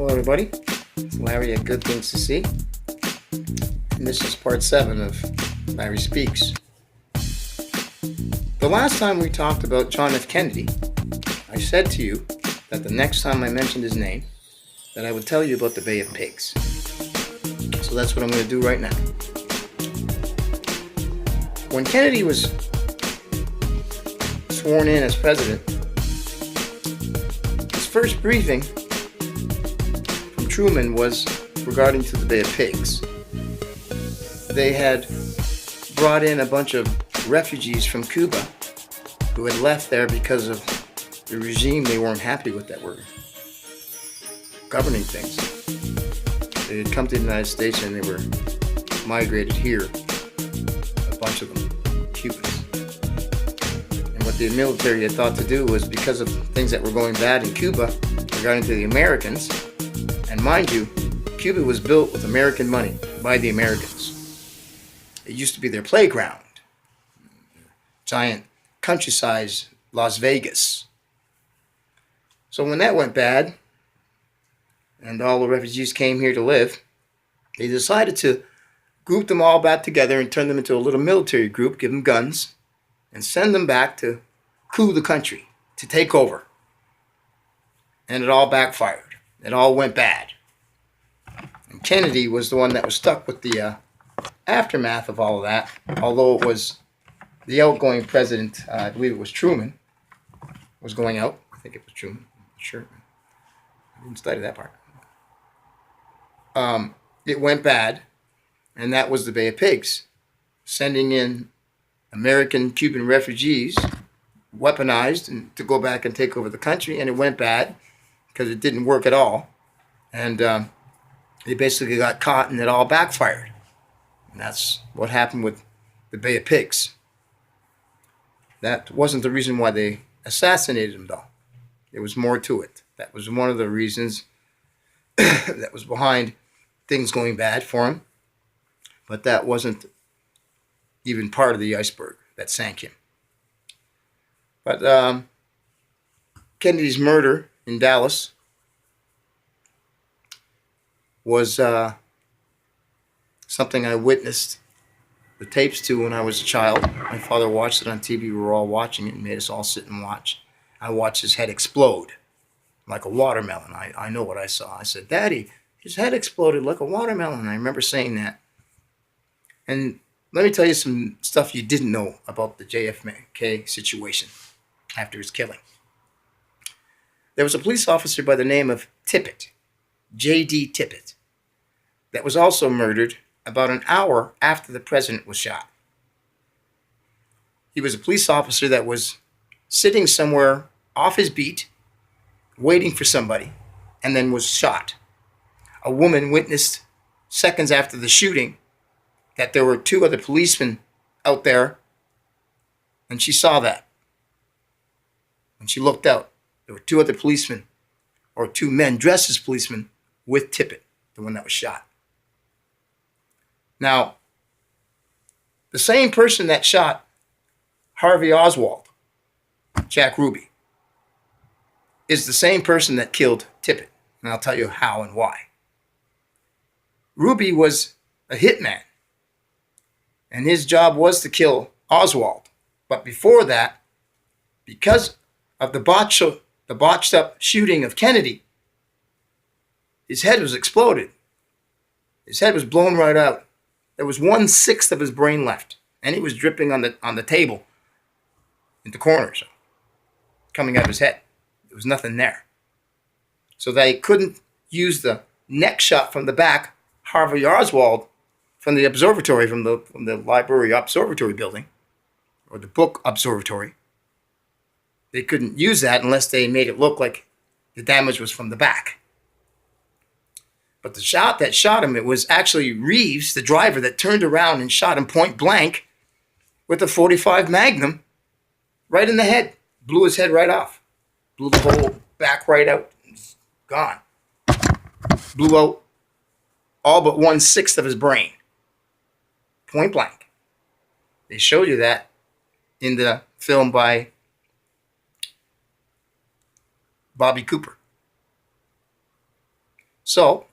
Hello, everybody. It's Larry at Good Things to See. And this is part 7 of Larry Speaks. The last time we talked about John F. Kennedy, I said to you that the next time I mentioned his name, that I would tell you about the Bay of Pigs. So that's what I'm going to do right now. When Kennedy was sworn in as president, his first briefing from Truman was regarding to the Bay of Pigs. They had brought in a bunch of refugees from Cuba who had left there because of the regime they weren't happy with that were governing things. They had come to the United States and they were migrated here, a bunch of them, Cubans. And what the military had thought to do was, because of things that were going bad in Cuba regarding to the Americans, and mind you, Cuba was built with American money by the Americans. It used to be their playground, giant countryside Las Vegas. So when that went bad, and all the refugees came here to live, they decided to group them all back together and turn them into a little military group, give them guns, and send them back to coup the country, to take over. And it all backfired. It all went bad. And Kennedy was the one that was stuck with the aftermath of all of that, although it was the outgoing president, I believe it was Truman, was going out. I think it was Truman. I'm not sure. I didn't study that part. It went bad, and that was the Bay of Pigs, sending in American Cuban refugees, weaponized, and to go back and take over the country, and it went bad because it didn't work at all, and they basically got caught, and it all backfired. And that's what happened with the Bay of Pigs. That wasn't the reason why they assassinated him, though. There was more to it. That was one of the reasons that was behind things going bad for him. But that wasn't even part of the iceberg that sank him. But Kennedy's murder in Dallas was something I witnessed the tapes to when I was a child. My father watched it on TV. We were all watching it and made us all sit and watch. I watched his head explode like a watermelon. I know what I saw. I said, "Daddy, his head exploded like a watermelon." I remember saying that. And let me tell you some stuff you didn't know about the JFK situation after his killing. There was a police officer by the name of Tippit, J.D. Tippit, that was also murdered about an hour after the president was shot. He was a police officer that was sitting somewhere off his beat, waiting for somebody, and then was shot. A woman witnessed seconds after the shooting that there were 2 other policemen out there, and she saw that. When she looked out, there were 2 other policemen, or 2 men dressed as policemen, with Tippit, the one that was shot. Now, the same person that shot Harvey Oswald, Jack Ruby, is the same person that killed Tippit, and I'll tell you how and why. Ruby was a hitman, and his job was to kill Oswald. But before that, because of the botched up shooting of Kennedy, his head was exploded. His head was blown right out. There was 1/6 of his brain left, and it was dripping on the table in the corner, so coming out of his head. There was nothing there. So they couldn't use the neck shot from the back, Harvey Oswald, from the observatory, from the library observatory building, or the book observatory. They couldn't use that unless they made it look like the damage was from the back. But the shot that shot him, it was actually Reeves, the driver, that turned around and shot him point blank with a .45 Magnum right in the head. Blew his head right off. Blew the whole back right out. It's gone. Blew out all but 1/6 of his brain. Point blank. They showed you that in the film by Bobby Cooper. So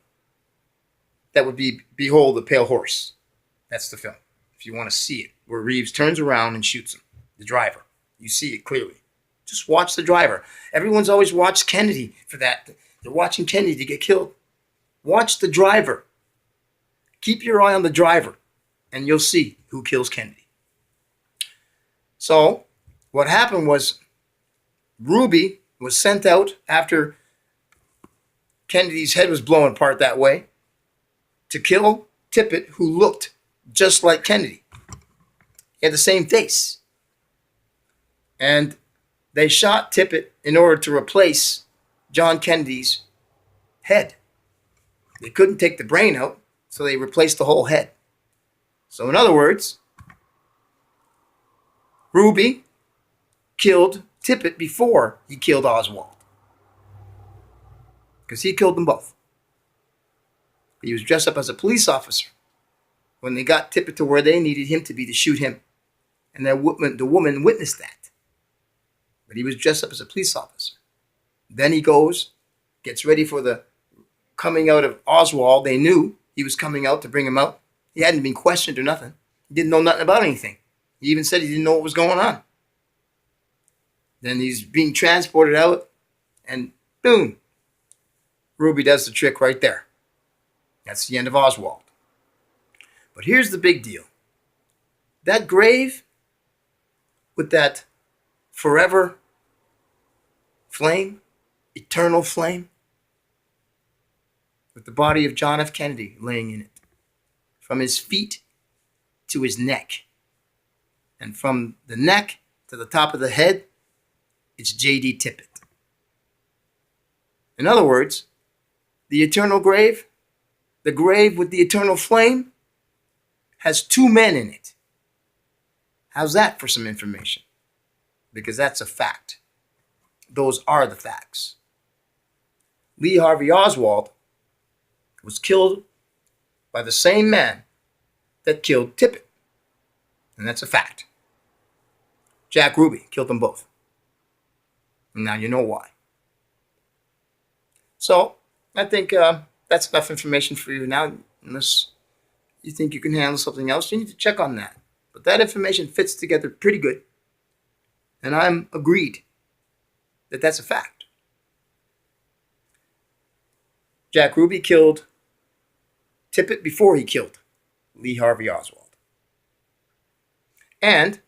that would be Behold the Pale Horse. That's the film. If you want to see it, where Reeves turns around and shoots him, the driver. You see it clearly. Just watch the driver. Everyone's always watched Kennedy for that. They're watching Kennedy to get killed. Watch the driver. Keep your eye on the driver, and you'll see who kills Kennedy. So what happened was Ruby was sent out after Kennedy's head was blown apart that way to kill Tippit, who looked just like Kennedy. He had the same face. And they shot Tippit in order to replace John Kennedy's head. They couldn't take the brain out, so they replaced the whole head. So in other words, Ruby killed Tippit before he killed Oswald. Because he killed them both. He was dressed up as a police officer when they got Tippit to where they needed him to be to shoot him. And the woman witnessed that. But he was dressed up as a police officer. Then he goes, gets ready for the coming out of Oswald. They knew he was coming out to bring him out. He hadn't been questioned or nothing. He didn't know nothing about anything. He even said he didn't know what was going on. Then he's being transported out, and boom, Ruby does the trick right there. That's the end of Oswald. But here's the big deal. That grave with that forever flame, eternal flame, with the body of John F. Kennedy laying in it, from his feet to his neck, and from the neck to the top of the head, it's J.D. Tippit. In other words, the eternal grave, the grave with the eternal flame, has two men in it. How's that for some information? Because that's a fact. Those are the facts. Lee Harvey Oswald was killed by the same man that killed Tippit. And that's a fact. Jack Ruby killed them both. And now you know why. So, I think that's enough information for you now. Unless you think you can handle something else, you need to check on that. But that information fits together pretty good. And I'm agreed that that's a fact. Jack Ruby killed Tippit before he killed Lee Harvey Oswald. And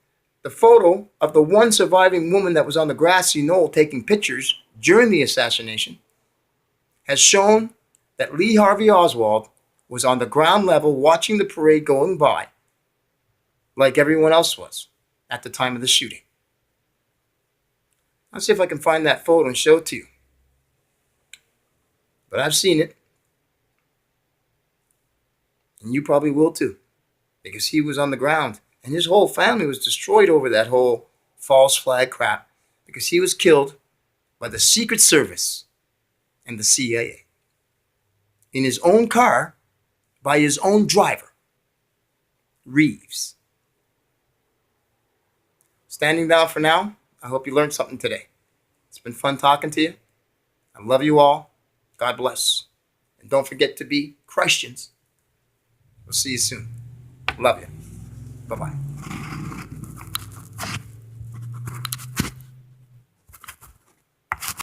the photo of the one surviving woman that was on the grassy knoll taking pictures during the assassination has shown that Lee Harvey Oswald was on the ground level watching the parade going by, like everyone else was at the time of the shooting. I'll see if I can find that photo and show it to you. But I've seen it. And you probably will too. Because he was on the ground. And his whole family was destroyed over that whole false flag crap. Because he was killed by the Secret Service and the CIA. In his own car, by his own driver, Reeves. Standing down for now. I hope you learned something today. It's been fun talking to you. I love you all. God bless. And don't forget to be Christians. We'll see you soon. Love you. Bye-bye.